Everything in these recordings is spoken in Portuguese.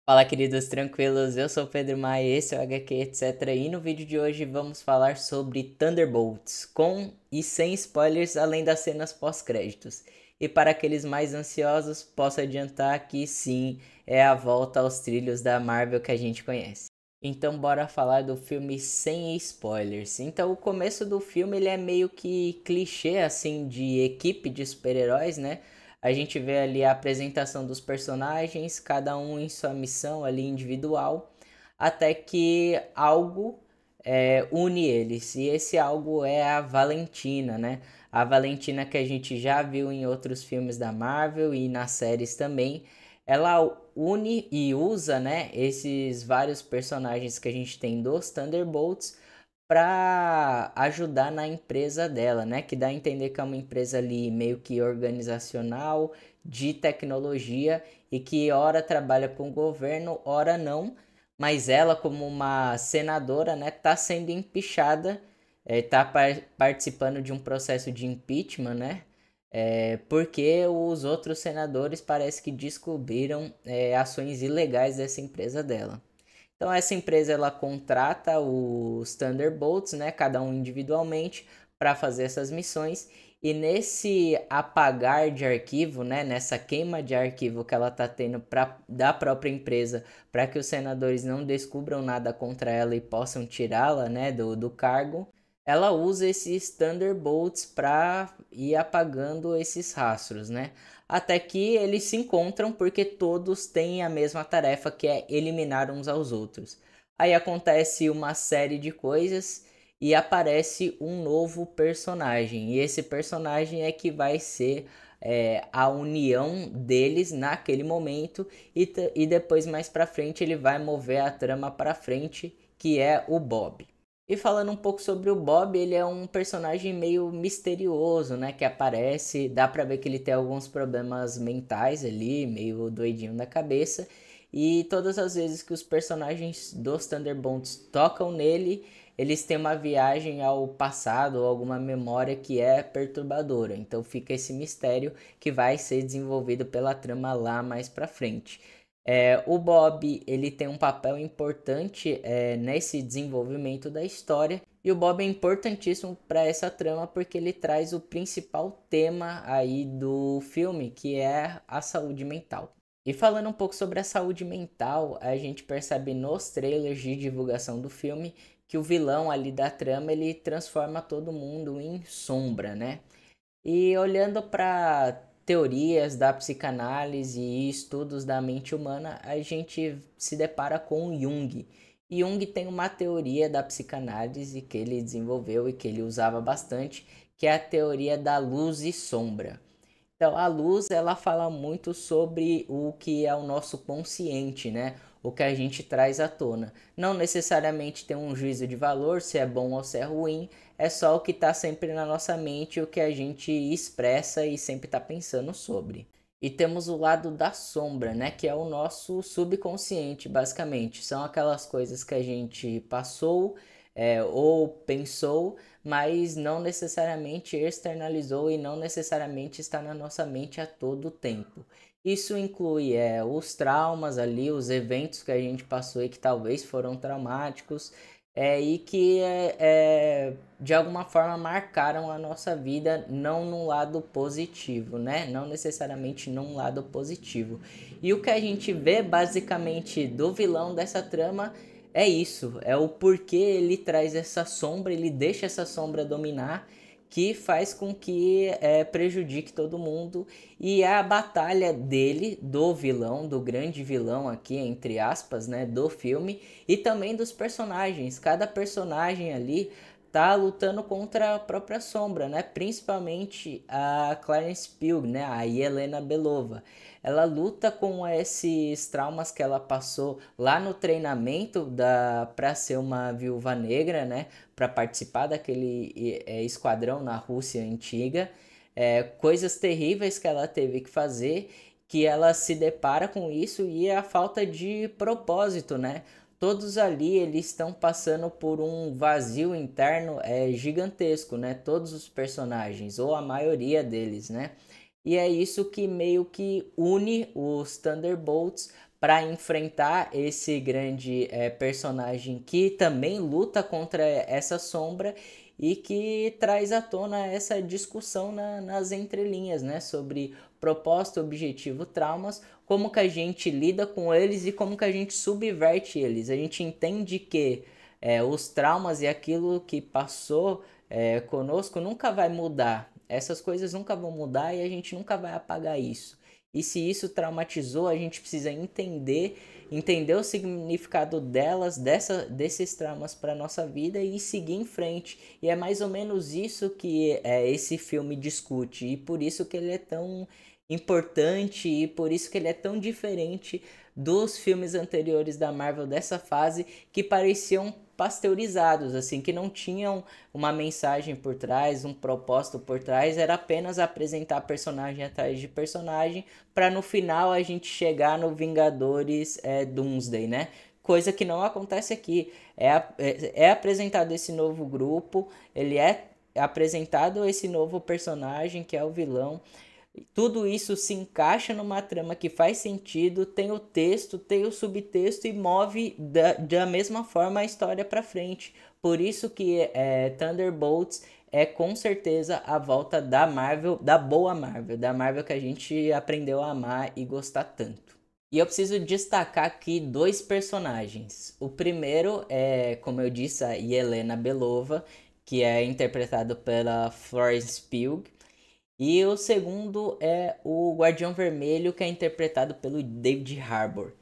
Fala, queridos tranquilos, eu sou o Pedro Maia, esse é o HQ, etc. E no vídeo de hoje vamos falar sobre Thunderbolts, com e sem spoilers, além das cenas pós-créditos. E para aqueles mais ansiosos, posso adiantar que sim, é a volta aos trilhos da Marvel que a gente conhece. Então bora falar do filme sem spoilers. Então o começo do filme ele é meio que clichê assim de equipe de super-heróis, né? A gente vê ali a apresentação dos personagens, cada um em sua missão ali individual, até que algo une eles. E esse algo é a Valentina, né? A Valentina que a gente já viu em outros filmes da Marvel e nas séries também. Ela une e usa, né, esses vários personagens que a gente tem dos Thunderbolts para ajudar na empresa dela, né? Que dá a entender que é uma empresa ali meio que organizacional, de tecnologia e que ora trabalha com o governo, ora não. Mas ela, como uma senadora, né, tá sendo empichada, tá participando de um processo de impeachment, né? Porque os outros senadores parece que descobriram ações ilegais dessa empresa dela. Então essa empresa ela contrata os Thunderbolts, né, cada um individualmente, para fazer essas missões. E nesse apagar de arquivo, né, nessa queima de arquivo que ela está tendo da própria empresa, para que os senadores não descubram nada contra ela e possam tirá-la, né, do cargo, ela usa esses Thunderbolts para ir apagando esses rastros, né? Até que eles se encontram porque todos têm a mesma tarefa que é eliminar uns aos outros. Aí acontece uma série de coisas e aparece um novo personagem. E esse personagem é que vai ser a união deles naquele momento e depois mais pra frente ele vai mover a trama pra frente, que é o Bob. E falando um pouco sobre o Bob, ele é um personagem meio misterioso, né? Que aparece, dá pra ver que ele tem alguns problemas mentais ali, meio doidinho da cabeça. E todas as vezes que os personagens dos Thunderbolts tocam nele, eles têm uma viagem ao passado ou alguma memória que é perturbadora. Então fica esse mistério que vai ser desenvolvido pela trama lá mais pra frente. O Bob ele tem um papel importante nesse desenvolvimento da história e o Bob é importantíssimo para essa trama porque ele traz o principal tema aí do filme, que é a saúde mental. E falando um pouco sobre a saúde mental, a gente percebe nos trailers de divulgação do filme que o vilão ali da trama ele transforma todo mundo em sombra, né? E olhando para teorias da psicanálise e estudos da mente humana, a gente se depara com Jung. E Jung tem uma teoria da psicanálise que ele desenvolveu e que ele usava bastante, que é a teoria da luz e sombra. Então, a luz, ela fala muito sobre o que é o nosso consciente, né? O que a gente traz à tona. Não necessariamente tem um juízo de valor, se é bom ou se é ruim, é só o que está sempre na nossa mente, o que a gente expressa e sempre está pensando sobre. E temos o lado da sombra, né? Que é o nosso subconsciente, basicamente. São aquelas coisas que a gente passou ou pensou mas não necessariamente externalizou e não necessariamente está na nossa mente a todo tempo. Isso inclui os traumas ali, os eventos que a gente passou e que talvez foram traumáticos e que de alguma forma marcaram a nossa vida não num lado positivo, né? Não necessariamente num lado positivo. E o que a gente vê basicamente do vilão dessa trama é isso, é o porquê ele traz essa sombra, ele deixa essa sombra dominar, que faz com que prejudique todo mundo. E é a batalha dele, do vilão, do grande vilão aqui, entre aspas, né, do filme, e também dos personagens. Cada personagem ali tá lutando contra a própria sombra, né? Principalmente a Clarence Pugh, né? A Yelena Belova. Ela luta com esses traumas que ela passou lá no treinamento da para ser uma viúva negra, né? Para participar daquele esquadrão na Rússia antiga. Coisas terríveis que ela teve que fazer, que ela se depara com isso e a falta de propósito, né? Todos ali eles estão passando por um vazio interno gigantesco, né? Todos os personagens, ou a maioria deles, né? E é isso que meio que une os Thunderbolts para enfrentar esse grande personagem que também luta contra essa sombra e que traz à tona essa discussão nas entrelinhas, né, sobre propósito, objetivo, traumas, como que a gente lida com eles e como que a gente subverte eles. A gente entende que os traumas e aquilo que passou conosco nunca vai mudar. Essas coisas nunca vão mudar e a gente nunca vai apagar isso. E se isso traumatizou, a gente precisa entender o significado desses traumas para nossa vida e seguir em frente. E é mais ou menos isso que esse filme discute e por isso que ele é tão importante e por isso que ele é tão diferente dos filmes anteriores da Marvel dessa fase que pareciam pasteurizados, assim, que não tinham uma mensagem por trás, um propósito por trás, era apenas apresentar personagem atrás de personagem para no final a gente chegar no Vingadores Doomsday, né? Coisa que não acontece aqui. É apresentado esse novo grupo, ele é apresentado esse novo personagem que é o vilão. Tudo isso se encaixa numa trama que faz sentido, tem o texto, tem o subtexto e move da mesma forma a história para frente. Por isso que Thunderbolts é com certeza a volta da Marvel, da boa Marvel, da Marvel que a gente aprendeu a amar e gostar tanto. E eu preciso destacar aqui dois personagens. O primeiro é, como eu disse, a Yelena Belova, que é interpretado pela Florence Pugh. E o segundo é o Guardião Vermelho, que é interpretado pelo David Harbour.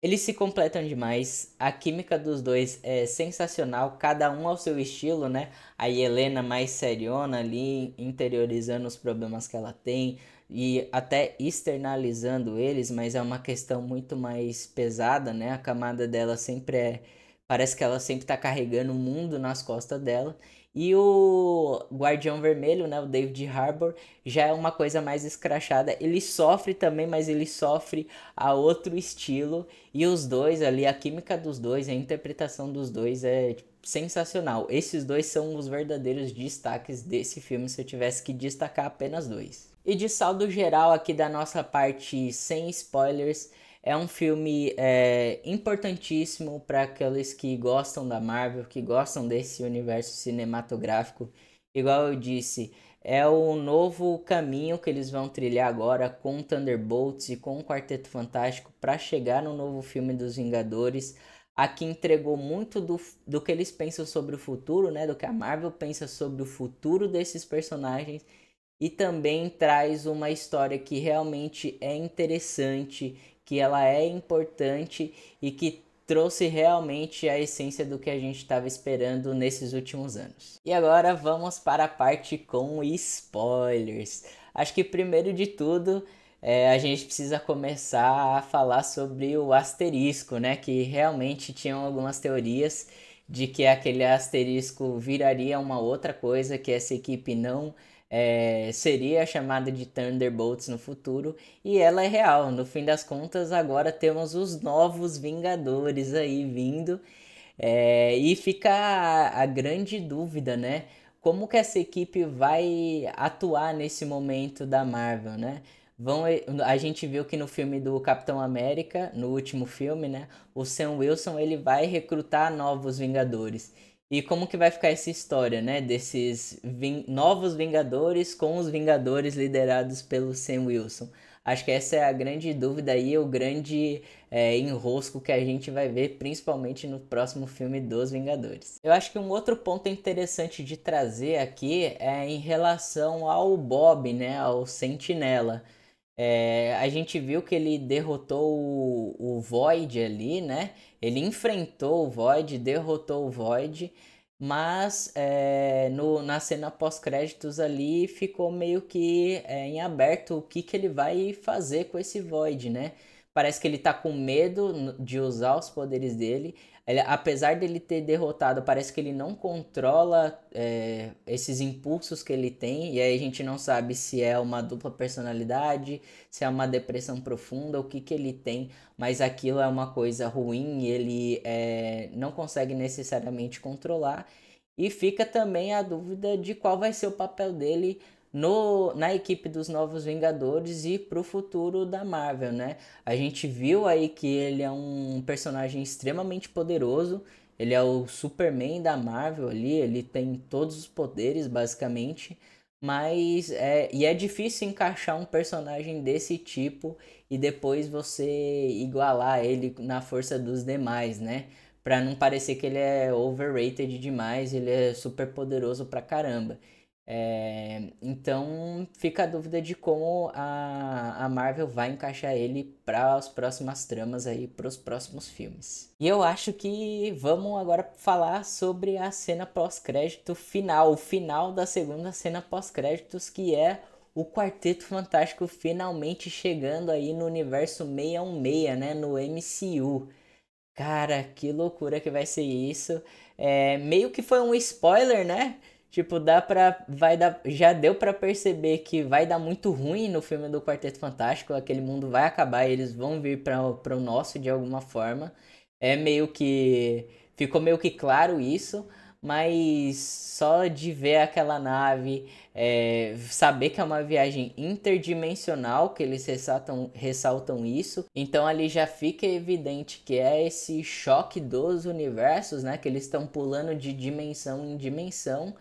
Eles se completam demais, a química dos dois é sensacional, cada um ao seu estilo, né? A Helena mais seriona ali, interiorizando os problemas que ela tem e até externalizando eles, mas é uma questão muito mais pesada, né? A camada dela sempre parece que ela sempre tá carregando o mundo nas costas dela. E o Guardião Vermelho, né, o David Harbour, já é uma coisa mais escrachada. Ele sofre também, mas ele sofre a outro estilo. E os dois ali, a química dos dois, a interpretação dos dois é sensacional. Esses dois são os verdadeiros destaques desse filme, se eu tivesse que destacar apenas dois. E de saldo geral aqui da nossa parte sem spoilers, é um filme importantíssimo para aqueles que gostam da Marvel, que gostam desse universo cinematográfico. Igual eu disse, é o novo caminho que eles vão trilhar agora com Thunderbolts e com o Quarteto Fantástico para chegar no novo filme dos Vingadores. Aqui entregou muito do que eles pensam sobre o futuro, né? Do que a Marvel pensa sobre o futuro desses personagens. E também traz uma história que realmente é interessante, que ela é importante e que trouxe realmente a essência do que a gente estava esperando nesses últimos anos. E agora vamos para a parte com spoilers. Acho que primeiro de tudo a gente precisa começar a falar sobre o asterisco, né? Que realmente tinham algumas teorias de que aquele asterisco viraria uma outra coisa, que essa equipe não seria chamada de Thunderbolts no futuro, e ela é real. No fim das contas, agora temos os novos Vingadores aí vindo, e fica a grande dúvida, né? Como que essa equipe vai atuar nesse momento da Marvel, né? A gente viu que no filme do Capitão América, no último filme, né? O Sam Wilson ele vai recrutar novos Vingadores. E como que vai ficar essa história, né? Desses novos Vingadores com os Vingadores liderados pelo Sam Wilson. Acho que essa é a grande dúvida aí, o grande enrosco que a gente vai ver, principalmente no próximo filme dos Vingadores. Eu acho que um outro ponto interessante de trazer aqui é em relação ao Bob, né? Ao Sentinela. A gente viu que ele derrotou o Void ali, né? Ele enfrentou o Void, derrotou o Void, mas na cena pós-créditos ali ficou meio que em aberto o que ele vai fazer com esse Void, né? Parece que ele tá com medo de usar os poderes dele. Apesar dele ter derrotado, parece que ele não controla esses impulsos que ele tem. E aí a gente não sabe se é uma dupla personalidade, se é uma depressão profunda, o que ele tem. Mas aquilo é uma coisa ruim e ele não consegue necessariamente controlar. E fica também a dúvida de qual vai ser o papel dele na equipe dos Novos Vingadores e pro futuro da Marvel, né? A gente viu aí que ele é um personagem extremamente poderoso, ele é o Superman da Marvel ali, ele tem todos os poderes basicamente, mas é difícil encaixar um personagem desse tipo e depois você igualar ele na força dos demais, né? Pra não parecer que ele é overrated demais, ele é super poderoso pra caramba. Então fica a dúvida de como a Marvel vai encaixar ele para as próximas tramas aí, para os próximos filmes. E eu acho que vamos agora falar sobre a cena pós-crédito final, o final da segunda cena pós-créditos, que é o Quarteto Fantástico finalmente chegando aí no universo 616, né, no MCU. Cara, que loucura que vai ser isso. Meio que foi um spoiler, né? Tipo, vai dar, já deu pra perceber que vai dar muito ruim no filme do Quarteto Fantástico. Aquele mundo vai acabar, e eles vão vir para o nosso de alguma forma. Ficou meio que claro isso, mas só de ver aquela nave, saber que é uma viagem interdimensional, que eles ressaltam isso, então ali já fica evidente que é esse choque dos universos, né? Que eles estão pulando de dimensão em dimensão.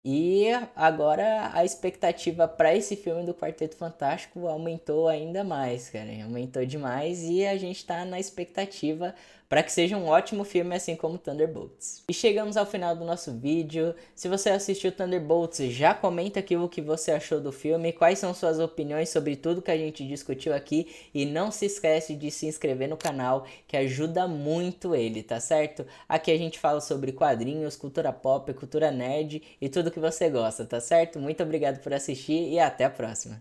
E agora a expectativa para esse filme do Quarteto Fantástico aumentou ainda mais, cara. Aumentou demais e a gente tá na expectativa para que seja um ótimo filme, assim como Thunderbolts. E chegamos ao final do nosso vídeo. Se você assistiu Thunderbolts, já comenta aqui o que você achou do filme, quais são suas opiniões sobre tudo que a gente discutiu aqui e não se esquece de se inscrever no canal, que ajuda muito ele, tá certo? Aqui a gente fala sobre quadrinhos, cultura pop, cultura nerd e tudo que você gosta, tá certo? Muito obrigado por assistir e até a próxima.